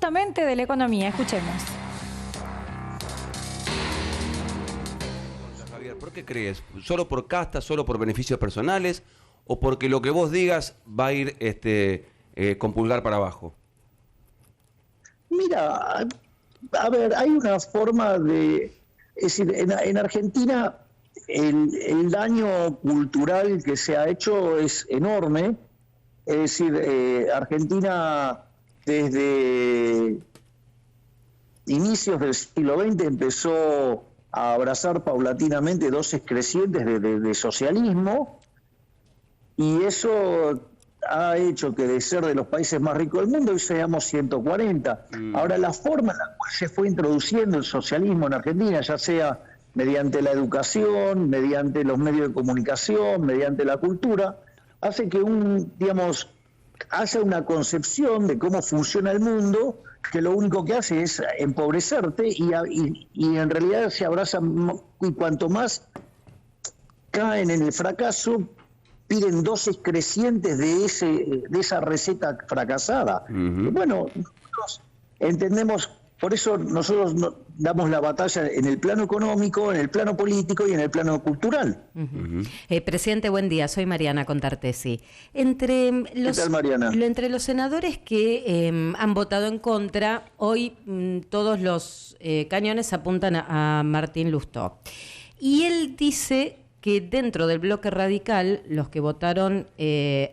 justamente de la economía. Escuchemos. Javier, ¿por qué crees? ¿Solo por casta, solo por beneficios personales o porque lo que vos digas va a ir con pulgar para abajo? Mira, a ver, hay una forma de... Es decir, en Argentina el daño cultural que se ha hecho es enorme. Es decir, Argentina desde inicios del siglo XX empezó a abrazar paulatinamente dosis crecientes de socialismo, y eso ha hecho que de ser de los países más ricos del mundo hoy seamos 140. Ahora, la forma en la cual se fue introduciendo el socialismo en Argentina, ya sea mediante la educación, mediante los medios de comunicación, mediante la cultura, hace que haya una concepción de cómo funciona el mundo que lo único que hace es empobrecerte y en realidad se abrazan, y cuanto más caen en el fracaso, piden dosis crecientes de esa receta fracasada. Bueno, nosotros entendemos, por eso nosotros damos la batalla en el plano económico, en el plano político y en el plano cultural. Presidente, buen día. Soy Mariana Contartesi. Entre ¿Qué tal, Mariana? Entre los senadores que han votado en contra, hoy todos los cañones apuntan a Martín Lustó. Y él dice que dentro del bloque radical, los que votaron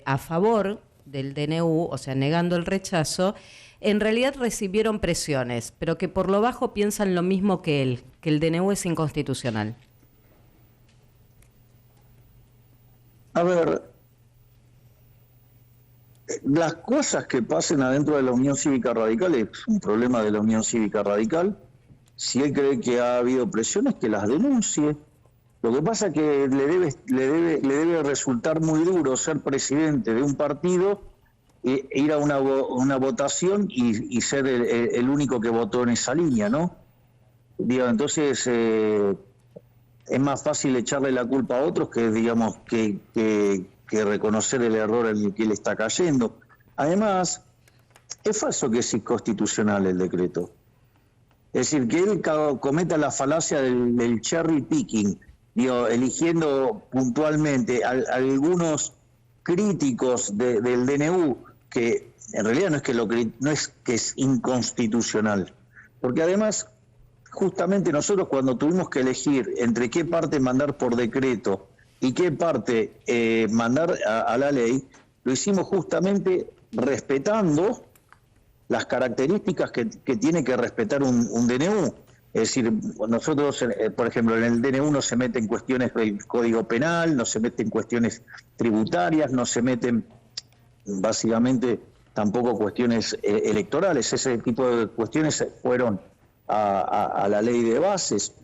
a favor del DNU, o sea, negando el rechazo, en realidad recibieron presiones, pero que por lo bajo piensan lo mismo que él, que el DNU es inconstitucional. A ver, las cosas que pasen adentro de la Unión Cívica Radical es un problema de la Unión Cívica Radical. Si él cree que ha habido presiones, que las denuncie. Lo que pasa es que le debe resultar muy duro ser presidente de un partido, ir a una votación y ser el único que votó en esa línea, ¿no? Entonces es más fácil echarle la culpa a otros que reconocer el error en el que él está cayendo. Además, es falso que es inconstitucional el decreto. Es decir, que él cometa la falacia del cherry picking, eligiendo puntualmente algunos críticos del DNU, que en realidad no es que es inconstitucional, porque además justamente nosotros cuando tuvimos que elegir entre qué parte mandar por decreto y qué parte mandar a la ley, lo hicimos justamente respetando las características que tiene que respetar un DNU. Es decir, nosotros, por ejemplo, en el DNU no se meten cuestiones del Código Penal, no se meten cuestiones tributarias, no se meten básicamente tampoco cuestiones electorales. Ese tipo de cuestiones fueron a la ley de bases.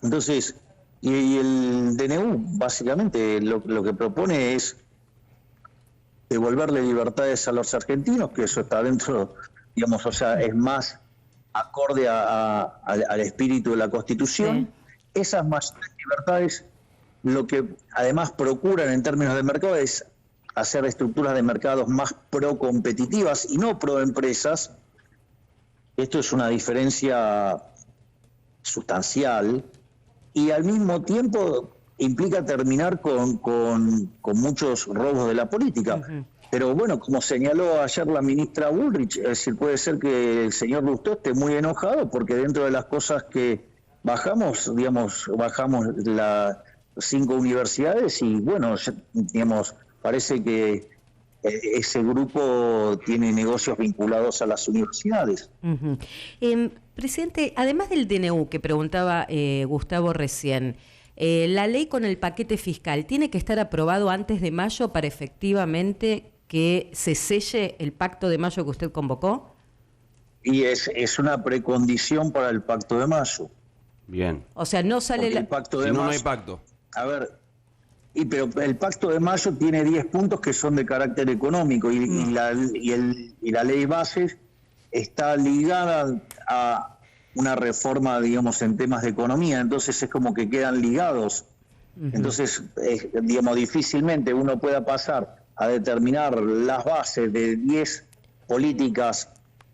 Entonces, y el DNU básicamente lo que propone es devolverle libertades a los argentinos, que eso está dentro, o sea, es más acorde al espíritu de la Constitución. Sí. Esas mayores libertades lo que además procuran en términos de mercado es hacer estructuras de mercados más pro-competitivas y no pro-empresas. Esto es una diferencia sustancial y al mismo tiempo implica terminar con muchos robos de la política. Pero bueno, como señaló ayer la ministra Bullrich, es decir, puede ser que el señor Lustó esté muy enojado porque dentro de las cosas que bajamos las 5 universidades y bueno, parece que ese grupo tiene negocios vinculados a las universidades. Presidente, además del DNU que preguntaba Gustavo recién, la ley con el paquete fiscal, ¿tiene que estar aprobado antes de mayo para efectivamente que se selle el pacto de mayo que usted convocó? Y es una precondición para el pacto de mayo. Bien. O sea, no sale el pacto de si mayo, no hay pacto. A ver, pero el pacto de mayo tiene 10 puntos que son de carácter económico y la ley bases está ligada a una reforma, en temas de economía, entonces es como que quedan ligados. Entonces, difícilmente uno pueda pasar a determinar las bases de 10 políticas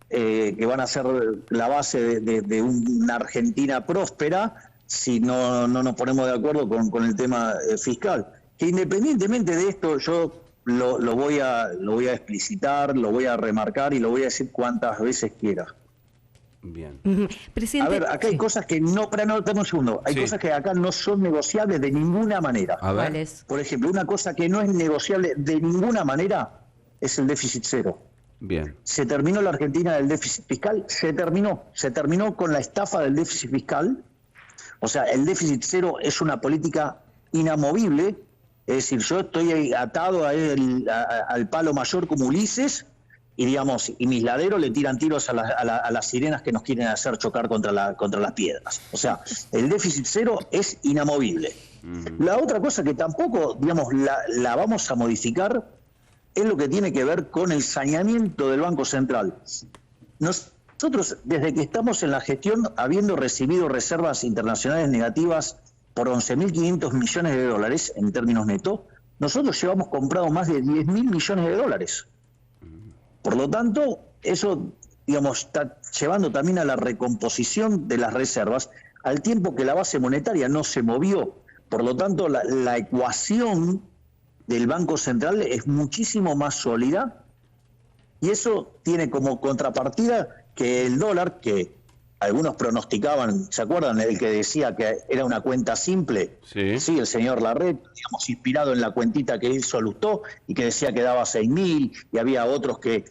que van a ser la base de una Argentina próspera si no nos ponemos de acuerdo con el tema fiscal. Que independientemente de esto, yo lo voy a explicitar, lo voy a remarcar y lo voy a decir cuantas veces quiera. Bien. Presidente, A ver, acá hay cosas que no, dame un segundo, hay cosas que acá no son negociables de ninguna manera. A ver. ¿cuáles? Por ejemplo, una cosa que no es negociable de ninguna manera es el déficit cero. Bien. Se terminó la Argentina del déficit fiscal, se terminó con la estafa del déficit fiscal. O sea, el déficit cero es una política inamovible, es decir, yo estoy atado al palo mayor como Ulises y digamos, y mis laderos le tiran tiros a las sirenas que nos quieren hacer chocar contra las piedras. O sea, el déficit cero es inamovible. La otra cosa que tampoco, digamos, la vamos a modificar es lo que tiene que ver con el saneamiento del Banco Central. Nosotros, desde que estamos en la gestión, habiendo recibido reservas internacionales negativas por 11.500 millones de dólares en términos netos, nosotros llevamos comprado más de 10.000 millones de dólares. Por lo tanto, eso, digamos, está llevando también a la recomposición de las reservas, al tiempo que la base monetaria no se movió. Por lo tanto, la ecuación del Banco Central es muchísimo más sólida y eso tiene como contrapartida que el dólar, que algunos pronosticaban, ¿se acuerdan? El que decía que era una cuenta simple. Sí, el señor Larret, digamos, inspirado en la cuentita que hizo Lustó y que decía que daba 6.000, y había otros que,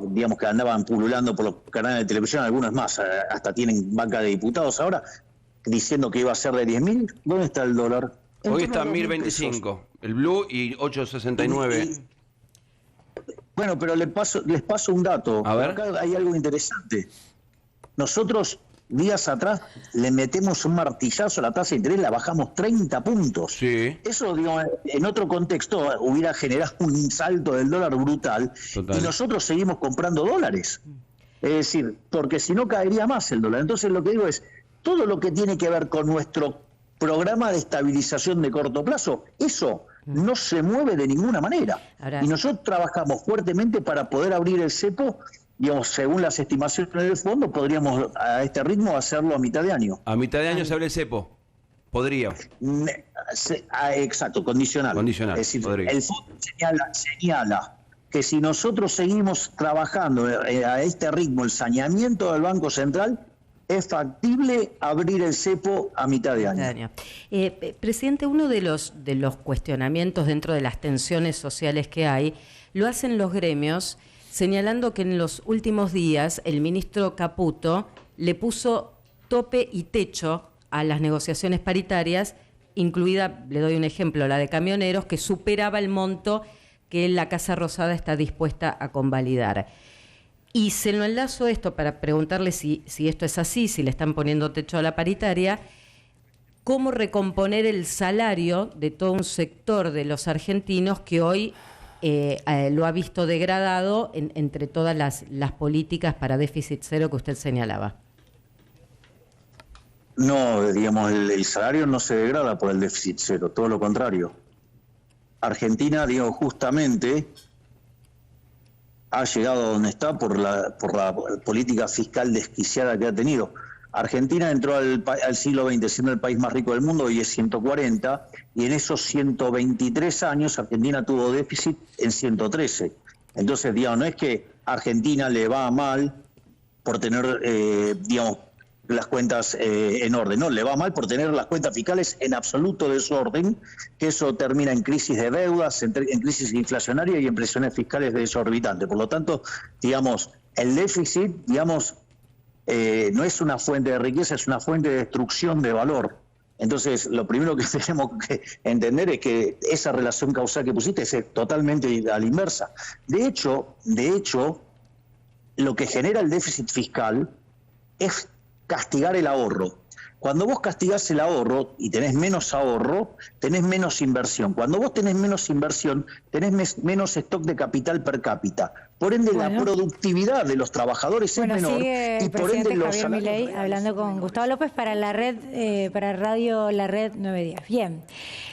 digamos, que andaban pululando por los canales de televisión, algunos más, hasta tienen banca de diputados ahora, diciendo que iba a ser de 10.000. ¿Dónde está el dólar? Hoy está en 1.025, el blue, y 8.69. Bueno, pero les paso un dato. A ver. Acá hay algo interesante. Nosotros, días atrás, le metemos un martillazo a la tasa de interés, la bajamos 30 puntos. Sí. Eso, digamos, en otro contexto hubiera generado un salto del dólar brutal. Total. Y nosotros seguimos comprando dólares. Es decir, porque si no caería más el dólar. Entonces lo que digo es, todo lo que tiene que ver con nuestro programa de estabilización de corto plazo, eso no se mueve de ninguna manera. Ahora, y nosotros trabajamos fuertemente para poder abrir el cepo, digamos, según las estimaciones del fondo, podríamos a este ritmo hacerlo a mitad de año. A mitad de año se abre el cepo. Podría. Exacto, condicional. Condicional, Es decir, podría. el fondo señala que si nosotros seguimos trabajando a este ritmo, el saneamiento del Banco Central, es factible abrir el cepo a mitad de año. Presidente, uno de los cuestionamientos dentro de las tensiones sociales que hay, lo hacen los gremios, señalando que en los últimos días el ministro Caputo le puso tope y techo a las negociaciones paritarias, incluida, le doy un ejemplo, la de camioneros, que superaba el monto que la Casa Rosada está dispuesta a convalidar. Y se lo enlazo esto para preguntarle si esto es así, si le están poniendo techo a la paritaria, cómo recomponer el salario de todo un sector de los argentinos que hoy lo ha visto degradado entre todas las políticas para déficit cero que usted señalaba. No, digamos, el salario no se degrada por el déficit cero, todo lo contrario. Argentina, digo, justamente ha llegado a donde está por la política fiscal desquiciada que ha tenido. Argentina entró al siglo XX siendo el país más rico del mundo, hoy es 140, y en esos 123 años Argentina tuvo déficit en 113. Entonces, digamos, no es que a Argentina le va mal por tener, digamos, las cuentas en orden, no, le va mal por tener las cuentas fiscales en absoluto desorden, que eso termina en crisis de deudas, en crisis inflacionaria y en presiones fiscales desorbitantes. Por lo tanto, digamos, el déficit, digamos, no es una fuente de riqueza, es una fuente de destrucción de valor. Entonces, lo primero que tenemos que entender es que esa relación causal que pusiste es totalmente a la inversa. De hecho, lo que genera el déficit fiscal es castigar el ahorro. Cuando vos castigás el ahorro y tenés menos ahorro, tenés menos inversión. Cuando vos tenés menos inversión, tenés menos stock de capital per cápita. Por ende, la productividad de los trabajadores es menor. Sigue Y el por ende, presidente los Javier salarios Milei reales. hablando con Gustavo López para la red, para Radio La Red 910. Bien,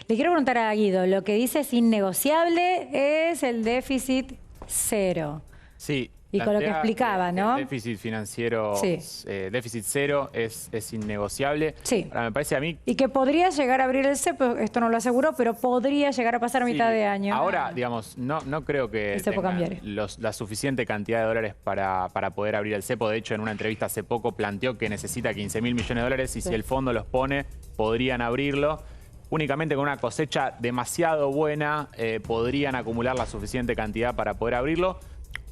le quiero preguntar a Guido, lo que dice es innegociable es el déficit cero. Sí, Y con lo que plantea explicaba, que ¿no? el déficit financiero, Sí. déficit cero, es innegociable. Sí. Ahora, me parece a mí... Y que podría llegar a abrir el cepo, esto no lo aseguró, pero podría llegar a pasar a mitad Sí. de año. Ahora, digamos, no creo que El cepo tengan cambiare. la suficiente cantidad de dólares para poder abrir el cepo. De hecho, en una entrevista hace poco planteó que necesita 15.000 millones de dólares y si el fondo los pone, podrían abrirlo. Únicamente con una cosecha demasiado buena podrían acumular la suficiente cantidad para poder abrirlo.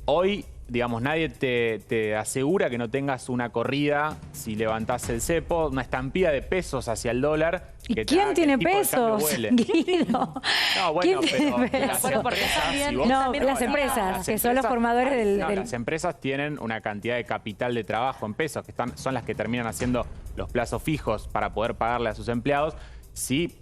Hoy, digamos, nadie te asegura que no tengas una corrida si levantás el cepo, una estampida de pesos hacia el dólar. ¿Y que quién que el tiene tipo de cambio pesos, vuele. Guido? No, bueno, ¿Quién pero tiene las pesos? porque empresas, también- si vos- No, también las no, empresas, las que son los empresas- formadores del... No, del- las empresas tienen una cantidad de capital de trabajo en pesos, que son las que terminan haciendo los plazos fijos para poder pagarle a sus empleados. Si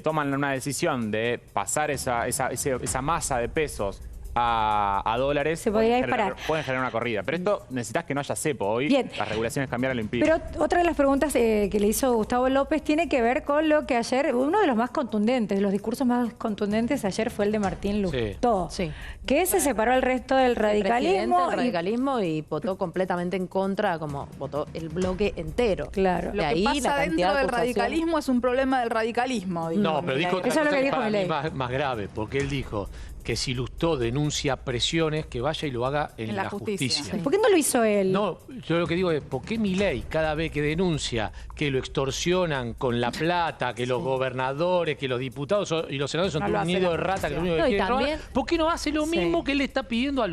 toman una decisión de pasar esa masa de pesos a dólares, Se podría disparar. pueden generar una corrida. Pero esto necesitas que no haya cepo. Hoy Bien. las regulaciones cambiaron lo impiden. Pero otra de las preguntas que le hizo Gustavo López tiene que ver con lo que ayer, uno de los más contundentes, los discursos más contundentes ayer fue el de Martín Lustó, Sí. que se separó el resto del radicalismo. El radicalismo y votó completamente en contra, como votó el bloque entero. Claro. De Lo que ahí la pasa cantidad dentro de del acusaciones. radicalismo es un problema del radicalismo. digo. No, pero dijo otra Eso es lo cosa que dijo para mí Milei. más grave, porque él dijo que si Lustó denuncia presiones, que vaya y lo haga en la justicia. ¿Por qué no lo hizo él? No, yo lo que digo es, ¿por qué Milei cada vez que denuncia que lo extorsionan con la plata, que los gobernadores, que los diputados y los senadores son No un lo hace nido la de rata, que lo único No, que y quieren robar, también- ¿por qué no hace lo mismo que él le está pidiendo a